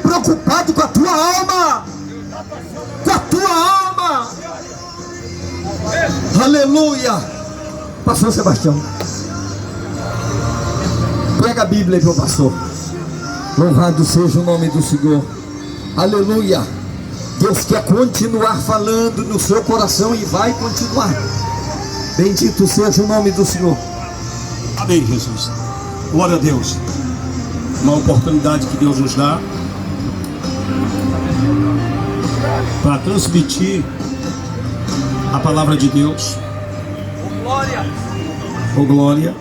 preocupado com a tua alma. Com a tua alma. Aleluia. Pastor Sebastião, pega a Bíblia aí, meu pastor. Louvado seja o nome do Senhor. Aleluia. Deus quer continuar falando no seu coração e vai continuar. Bendito seja o nome do Senhor. Amém, Jesus. Glória a Deus. Uma oportunidade que Deus nos dá para transmitir a palavra de Deus. Oh glória.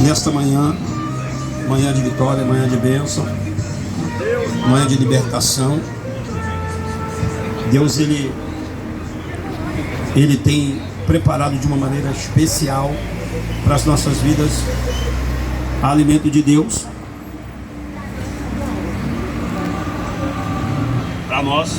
Nesta manhã, manhã de vitória, manhã de bênção, manhã de libertação. Deus, Ele tem preparado de uma maneira especial para as nossas vidas alimento de Deus para nós.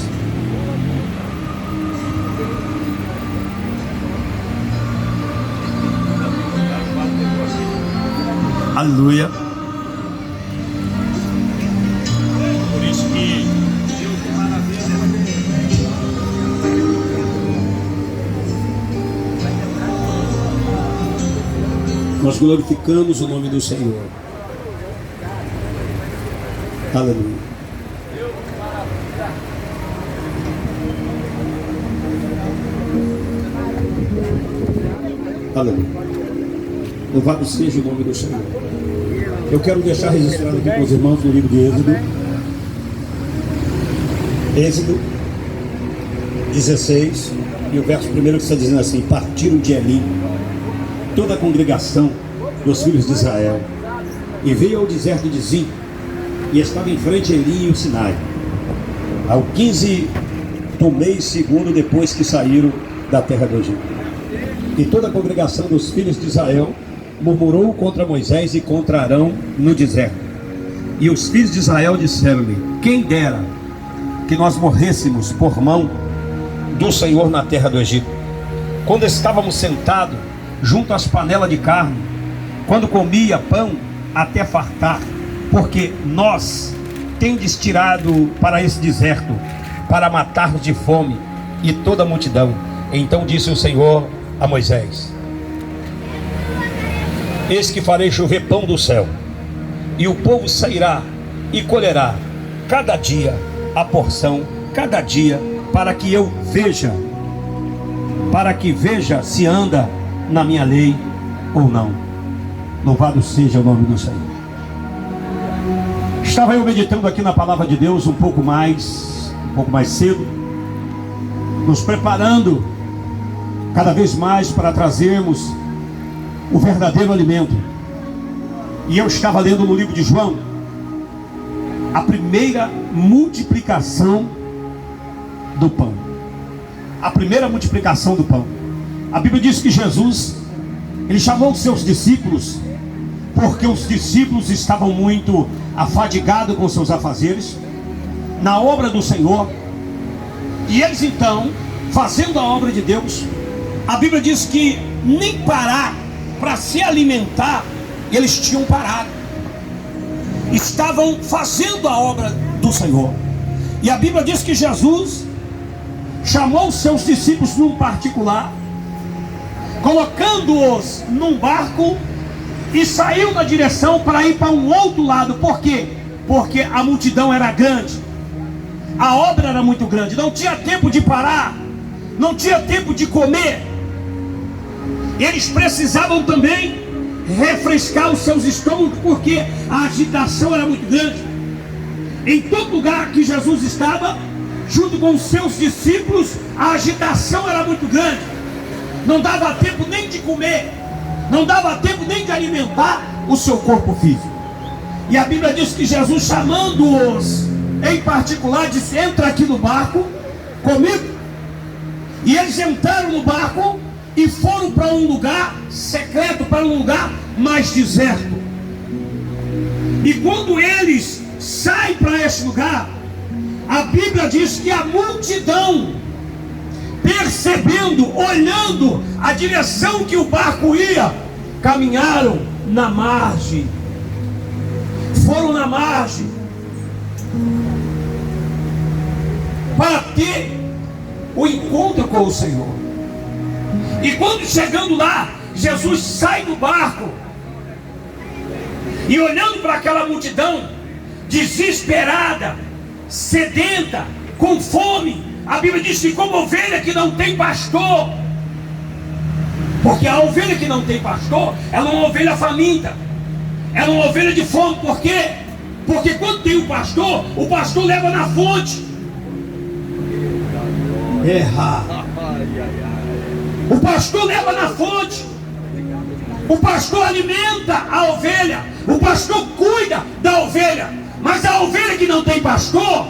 Aleluia. Por isso que nós glorificamos o nome do Senhor. Aleluia. Aleluia. Louvado seja o nome do Senhor. Eu quero deixar registrado aqui com os irmãos no livro de Êxodo 16, e o verso primeiro que está dizendo assim: partiram de Elim toda a congregação dos filhos de Israel, e veio ao deserto de Zim, e estava em frente a Elim e o Sinai, ao 15 do mês segundo depois que saíram da terra do Egito. E toda a congregação dos filhos de Israel murmurou contra Moisés e contra Arão no deserto. E os filhos de Israel disseram-lhe: quem dera que nós morrêssemos por mão do Senhor na terra do Egito, quando estávamos sentados junto às panelas de carne, quando comia pão até fartar, porque nós tendes tirado para esse deserto para matar-nos de fome e toda a multidão. Então disse o Senhor a Moisés: eis que farei chover pão do céu, e o povo sairá e colherá cada dia a porção, cada dia, para que veja se anda na minha lei ou não. Louvado seja o nome do Senhor. Estava eu meditando aqui na palavra de Deus um pouco mais cedo, nos preparando cada vez mais para trazermos o verdadeiro alimento. E eu estava lendo no livro de João a primeira multiplicação do pão. A primeira multiplicação do pão. A Bíblia diz que Jesus, ele chamou os seus discípulos, porque os discípulos estavam muito afadigados com seus afazeres na obra do Senhor. E eles então, fazendo a obra de Deus, a Bíblia diz que nem parar para se alimentar eles tinham parado. Estavam fazendo a obra do Senhor. E a Bíblia diz que Jesus chamou os seus discípulos num particular, colocando-os num barco, e saiu na direção para ir para um outro lado. Por quê? Porque a multidão era grande, a obra era muito grande, não tinha tempo de parar, não tinha tempo de comer. Eles precisavam também refrescar os seus estômagos, porque a agitação era muito grande. Em todo lugar que Jesus estava, junto com os seus discípulos, a agitação era muito grande. Não dava tempo nem de comer, não dava tempo nem de alimentar o seu corpo físico. E a Bíblia diz que Jesus, chamando-os em particular, disse: entra aqui no barco comigo. E eles entraram no barco e foram para um lugar secreto, para um lugar mais deserto. E quando eles saem para esse lugar, a Bíblia diz que a multidão, percebendo, olhando a direção que o barco ia, caminharam na margem. Foram na margem. para ter o encontro com o Senhor. E quando chegando lá, Jesus sai do barco e olhando para aquela multidão desesperada, sedenta, com fome, a Bíblia diz que como ovelha que não tem pastor, porque a ovelha que não tem pastor, ela é uma ovelha faminta, ela é uma ovelha de fome. Por quê? Porque quando tem o pastor leva na fonte. O pastor leva na fonte. O pastor alimenta a ovelha. O pastor cuida da ovelha. Mas a ovelha que não tem pastor,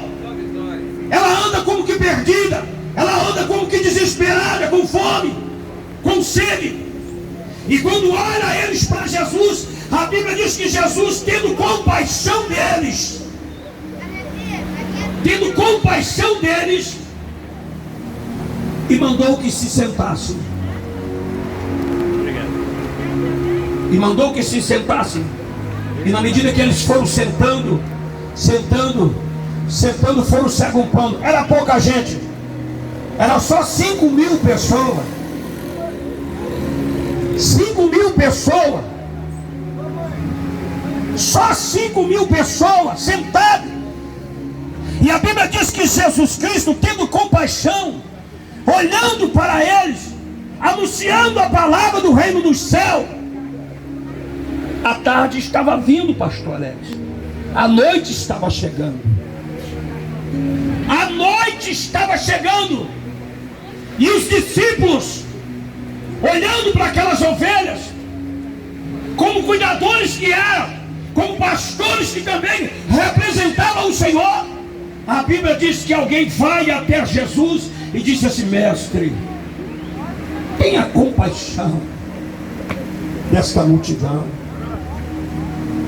ela anda como que perdida. Ela anda como que desesperada, com fome, com sede. E quando olha eles para Jesus, a Bíblia diz que Jesus, tendo compaixão deles, e mandou que se sentassem. E na medida que eles foram sentando, foram se agrupando. Era pouca gente. Era só 5.000 pessoas. 5.000 pessoas. Só 5.000 pessoas sentadas. E a Bíblia diz que Jesus Cristo, tendo compaixão, olhando para eles, anunciando a palavra do reino dos céus. A tarde estava vindo, pastor Alex. A noite estava chegando. A noite estava chegando. E os discípulos, olhando para aquelas ovelhas, como cuidadores que eram, como pastores que também representavam o Senhor, a Bíblia diz que alguém vai até Jesus e disse assim: mestre, tenha compaixão desta multidão,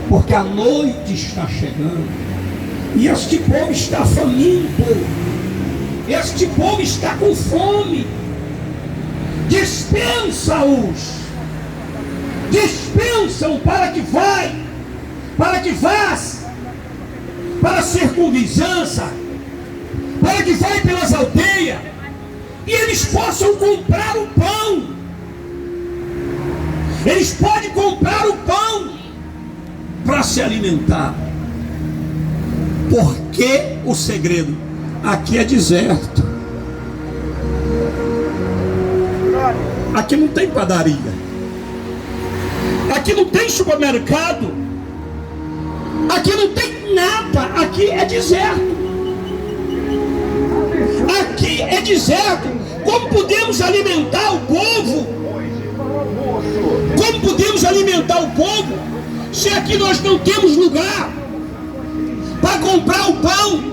porque a noite está chegando e este povo está faminto, este povo está com fome. Dispensa-os, dispensa-o para que vás para a circunvizinhança, para que vai pelas aldeias e eles possam comprar o pão. Eles podem comprar o pão para se alimentar. Porque o segredo? Aqui é deserto. Aqui não tem padaria. Aqui não tem supermercado. Aqui não tem nada. Aqui é deserto. Aqui é deserto. Como podemos alimentar o povo? Como podemos alimentar o povo se aqui nós não temos lugar para comprar o pão?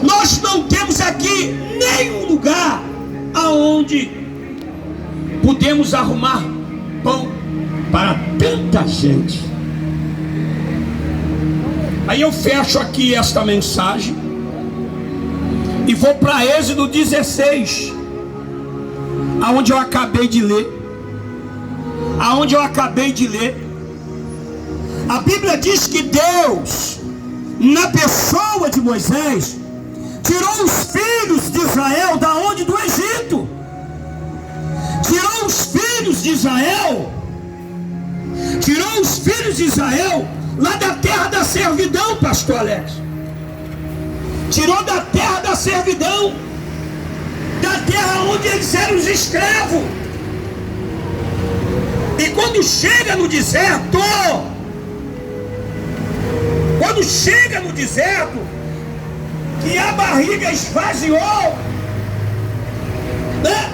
Nós não temos aqui nenhum lugar aonde podemos arrumar pão para tanta gente. Aí eu fecho aqui esta mensagem e vou para Êxodo 16, aonde eu acabei de ler. A Bíblia diz que Deus, na pessoa de Moisés, tirou os filhos de Israel da onde? Do Egito. Tirou os filhos de Israel lá da terra da servidão, pastor Alex. Tirou da terra da servidão, da terra onde eles eram os escravos. E quando chega no deserto, que a barriga esvaziou, né?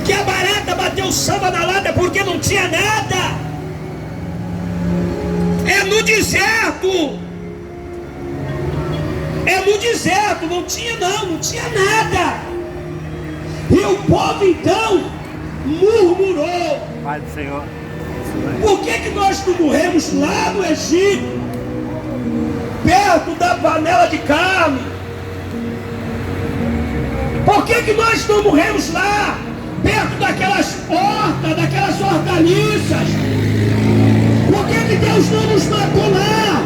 Que a barata bateu samba na lata porque não tinha nada. É no deserto, não tinha nada. E o povo então murmurou: Pai do Senhor, por que nós não morremos lá no Egito, perto da panela de carne? Por que nós não morremos lá, perto daquelas hortas, daquelas hortaliças? Por que Deus não nos matou lá?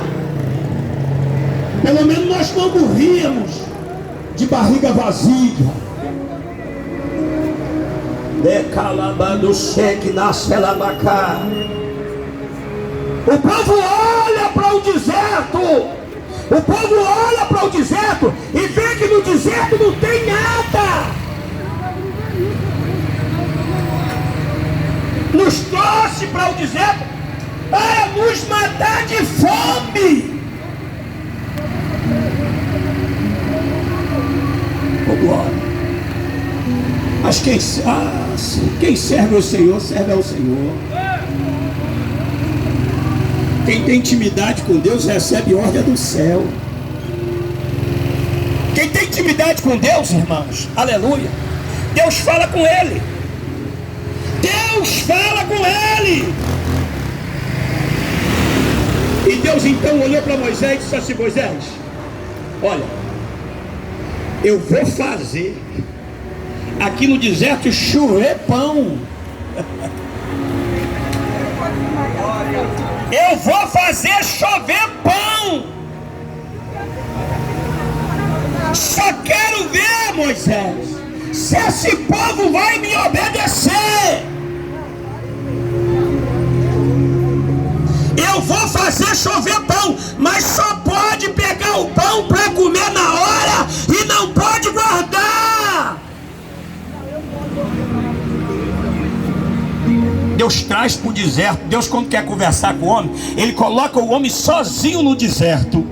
Pelo menos nós não morríamos de barriga vazia. Decalabando cheque na celabacá. O povo olha para o deserto. O povo olha para o deserto e vê que no deserto não tem nada. Nos trouxe para o deserto para nos matar de fome. Oh, glória. Mas quem serve ao Senhor, serve ao Senhor. Quem tem intimidade com Deus recebe ordem do céu. Quem tem intimidade com Deus, irmãos, aleluia, Deus fala com ele. Deus fala com ele. E Deus então olhou para Moisés e disse assim: Moisés, olha, eu vou fazer aqui no deserto chover pão. Eu vou fazer chover pão. Só quero ver, Moisés, se esse povo vai me obedecer. Eu vou fazer chover pão, mas só pode pegar o pão para comer na hora e não pode guardar. Deus traz para o deserto. Deus, quando quer conversar com o homem, Ele coloca o homem sozinho no deserto.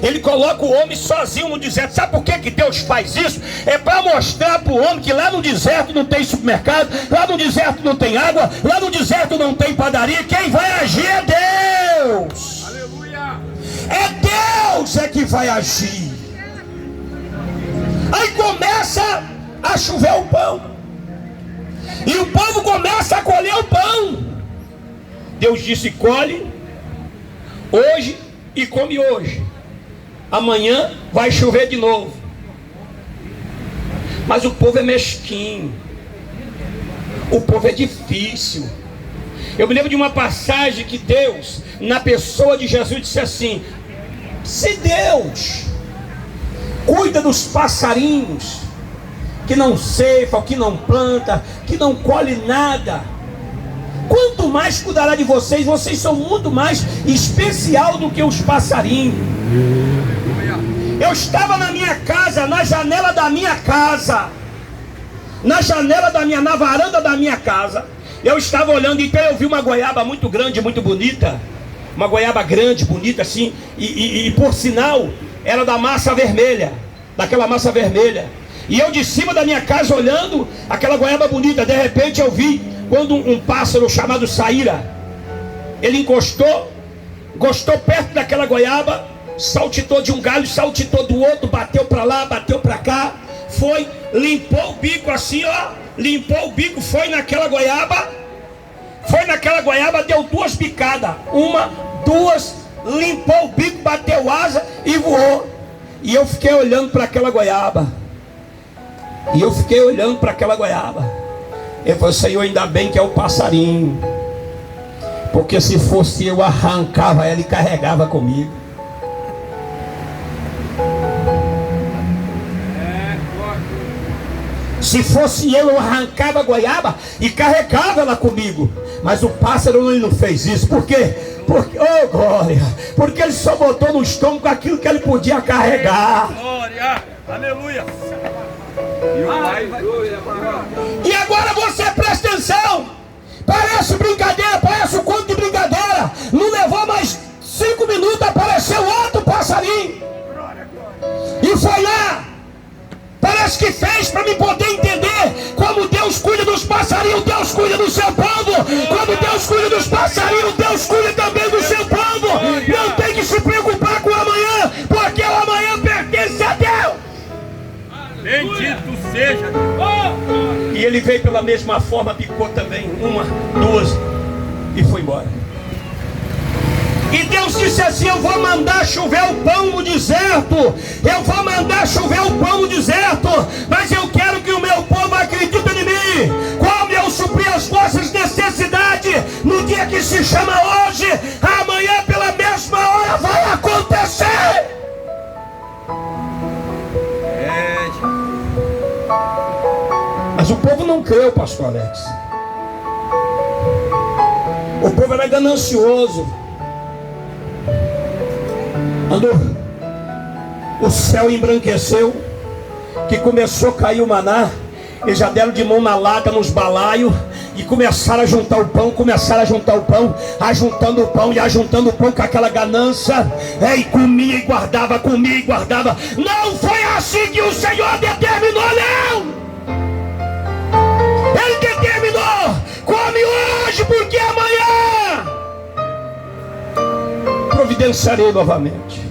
Ele coloca o homem sozinho no deserto. Sabe por que Deus faz isso? É para mostrar para o homem que lá no deserto não tem supermercado, lá no deserto não tem água, lá no deserto não tem padaria. Quem vai agir é Deus. Aleluia. É Deus que vai agir. Aí começa a chover o pão. E o povo começa a colher o pão. Deus disse: colhe hoje e come hoje. Amanhã vai chover de novo. Mas o povo é mesquinho. O povo é difícil. Eu me lembro de uma passagem que Deus, na pessoa de Jesus, disse assim: se Deus cuida dos passarinhos, que não ceifa, que não planta, que não colhe nada, quanto mais cuidará de vocês. Vocês são muito mais especial do que os passarinhos. Eu estava na minha casa, na janela da minha casa, na varanda da minha casa. Eu estava olhando, então eu vi uma goiaba muito grande, muito bonita. Uma goiaba grande, bonita assim, e por sinal, era da massa vermelha, daquela massa vermelha. E eu de cima da minha casa olhando aquela goiaba bonita. De repente eu vi quando um pássaro chamado saíra, ele encostou perto daquela goiaba, saltitou de um galho, saltitou do outro, bateu para lá, bateu para cá, foi, limpou o bico assim, ó, limpou o bico, foi naquela goiaba, deu duas bicadas, uma, duas, limpou o bico, bateu asa e voou. E eu fiquei olhando para aquela goiaba. Ele falou: Senhor, ainda bem que é o passarinho, porque se fosse eu, arrancava ela e carregava comigo. Se fosse eu arrancava a goiaba e carregava ela comigo. Mas o pássaro não fez isso. Por quê? Porque, oh glória, porque ele só botou no estômago aquilo que ele podia carregar. Glória, aleluia. E agora você presta atenção. Parece brincadeira, parece um conto de brincadeira. Não levou mais 5 minutos, apareceu outro passarinho. E foi lá. Parece que fez para me poder entender como Deus cuida dos passarinhos. Deus cuida do seu povo. Como Deus cuida dos passarinhos, Deus cuida também do seu povo. Não tem que se preocupar com o amanhã, porque o amanhã pertence a Deus. Bendito seja Deus. E ele veio pela mesma forma, picou também, 1, 2 e foi embora. E Deus disse assim: eu vou mandar chover o pão no deserto. Eu vou mandar chover o pão no deserto. Mas eu quero que o meu povo acredite em mim. Como eu suprir as vossas necessidades no dia que se chama hoje, amanhã pela mesma hora vai acontecer. o povo não creu, pastor Alex. O povo era ganancioso. Quando o céu embranqueceu, que começou a cair o maná, eles já deram de mão na lata, nos balaios, e começaram a juntar o pão, ajuntando o pão e ajuntando o pão com aquela ganância, e comia e guardava. Não foi assim que o Senhor determinou, não! Ele determinou: come hoje, porque amanhã providenciarei novamente.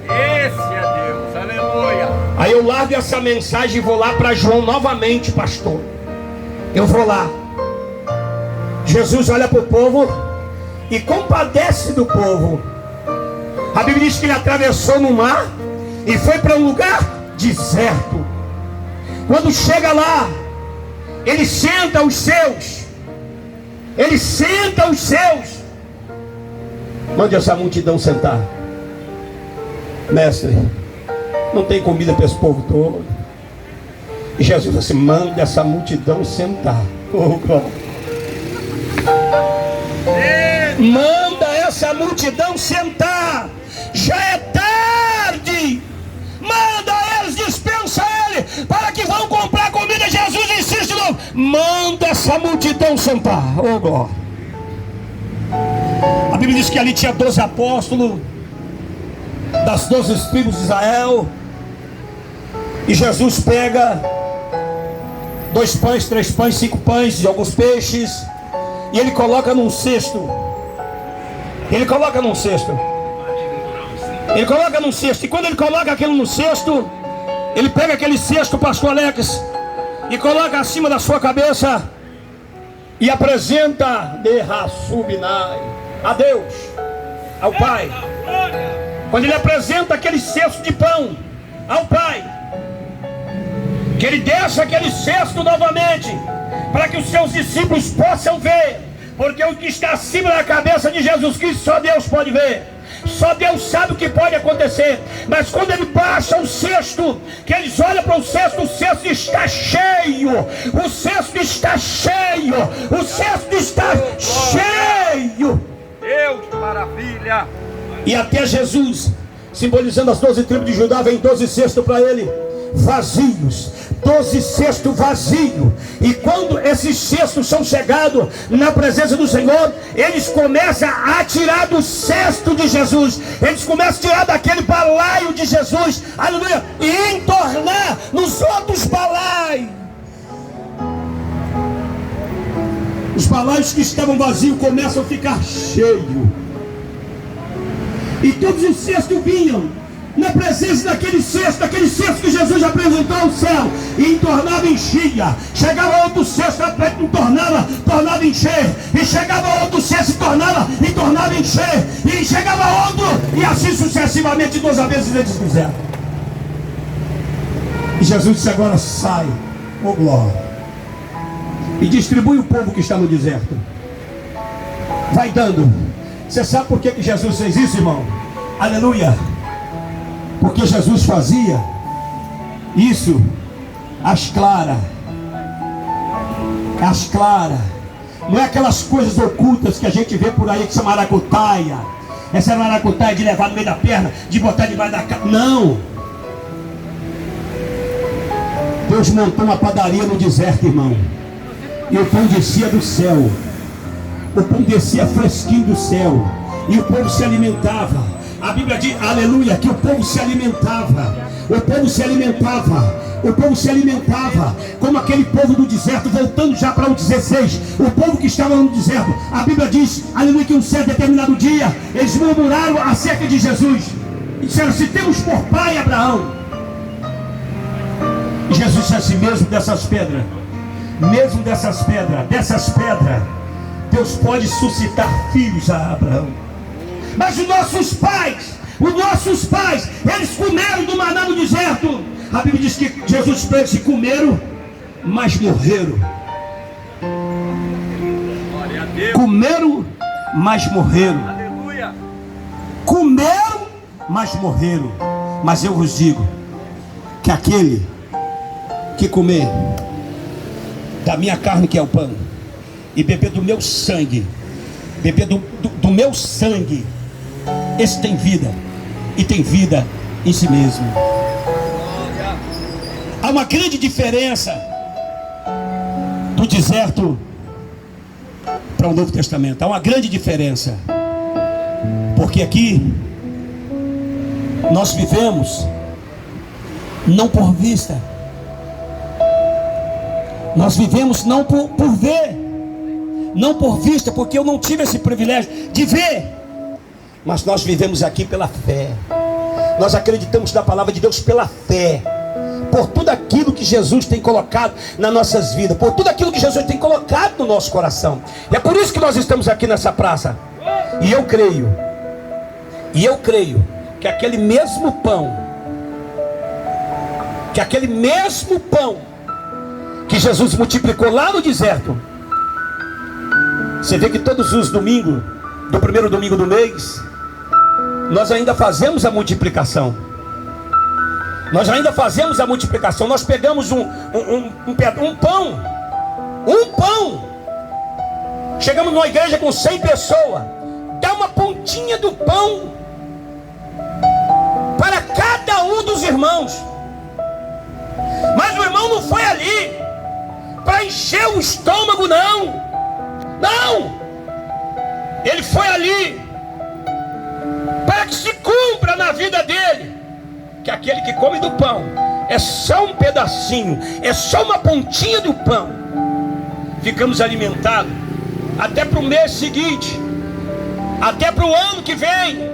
Esse é Deus, aleluia. Aí eu largo essa mensagem e vou lá para João novamente, pastor. Eu vou lá. Jesus olha para o povo e compadece do povo. A Bíblia diz que ele atravessou no mar e foi para um lugar deserto. Quando chega lá, ele senta os seus. Mande essa multidão sentar. Mestre, não tem comida para esse povo todo. E Jesus disse assim: manda essa multidão sentar. Oh, glória. Manda essa multidão sentar. Já é tarde. Manda eles, dispensa ele, para que vão comprar comida. Jesus insiste de novo: manda essa multidão sentar. Oh, glória. A Bíblia diz que ali tinha 12 apóstolos das 12 tribos de Israel. E Jesus pega 2 pães, 3 pães, 5 pães e alguns peixes, e ele coloca num cesto. E quando ele coloca aquilo no cesto, ele pega aquele cesto, pastor Alex, e coloca acima da sua cabeça e apresenta de Rassubinai a Deus, ao Pai. Quando ele apresenta aquele cesto de pão ao Pai, que ele deixa aquele cesto novamente, para que os seus discípulos possam ver, porque o que está acima da cabeça de Jesus Cristo só Deus pode ver, só Deus sabe o que pode acontecer. Mas quando ele passa o cesto, que eles olham para o cesto está cheio, o cesto está cheio. Deus, que maravilha. E até Jesus, simbolizando as 12 tribos de Judá, vem 12 cestos para ele, vazios, 12 cestos vazios. E quando esses cestos são chegados na presença do Senhor, eles começam a tirar do cesto de Jesus, eles começam a tirar daquele balaio de Jesus, aleluia, e entornar nos outros balaios. Os balaios que estavam vazios começam a ficar cheios, e todos os cestos vinham na presença daquele cesto que Jesus apresentou ao céu, e entornava, enchia. Chegava outro cesto, tornava encher, e chegava outro cesto, tornava encher, e chegava outro, e assim sucessivamente 12 vezes eles fizeram. E Jesus disse: agora sai, oh glória, e distribui o povo que está no deserto. Vai dando. Você sabe por que Jesus fez isso, irmão? Aleluia. Porque Jesus fazia isso às claras. Não é aquelas coisas ocultas que a gente vê por aí, que são maracutaia. Essa é maracutaia de levar no meio da perna, de botar debaixo da cara. Não. Deus montou uma padaria no deserto, irmão, e o pão descia do céu. O pão descia fresquinho do céu, e o povo se alimentava. A Bíblia diz, aleluia, que o povo se alimentava. Como aquele povo do deserto. Voltando já para o 16, o povo que estava no deserto, a Bíblia diz, aleluia, que um certo determinado dia eles murmuraram acerca de Jesus e disseram: se temos por pai Abraão. E Jesus disse assim: mesmo dessas pedras, Deus pode suscitar filhos a Abraão. Mas os nossos pais, eles comeram do maná no deserto. A Bíblia diz que Jesus para eles comeram, mas morreram. Comeram, mas morreram. Aleluia. Comeram, mas morreram. Mas eu vos digo que aquele que comer da minha carne, que é o pão, e beber do meu sangue, beber do meu sangue, esse tem vida, e tem vida em si mesmo. Há uma grande diferença do deserto para o Novo Testamento. Há uma grande diferença, porque aqui nós vivemos não por vista, nós vivemos não por ver, não por vista, porque eu não tive esse privilégio de ver, mas nós vivemos aqui pela fé. Nós acreditamos na palavra de Deus pela fé, por tudo aquilo que Jesus tem colocado nas nossas vidas, por tudo aquilo que Jesus tem colocado no nosso coração. E é por isso que nós estamos aqui nessa praça. E eu creio que aquele mesmo pão que Jesus multiplicou lá no deserto, você vê que todos os domingos, do primeiro domingo do mês, nós ainda fazemos a multiplicação. Nós ainda fazemos a multiplicação. Nós pegamos um pão. Chegamos numa igreja com 100 pessoas, dá uma pontinha do pão para cada um dos irmãos. Mas o irmão não foi ali para encher o estômago, não. Ele foi ali para que se cumpra na vida dele que aquele que come do pão é só um pedacinho, é só uma pontinha do pão. Ficamos alimentados até para o mês seguinte, até para o ano que vem,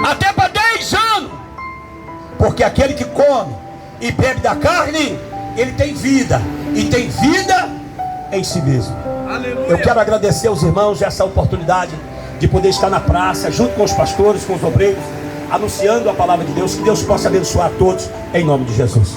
até para 10 anos, porque aquele que come e bebe da carne, ele tem vida, e tem vida em si mesmo. Aleluia. Eu quero agradecer aos irmãos essa oportunidade de poder estar na praça, junto com os pastores, com os obreiros, anunciando a palavra de Deus. Que Deus possa abençoar a todos, em nome de Jesus.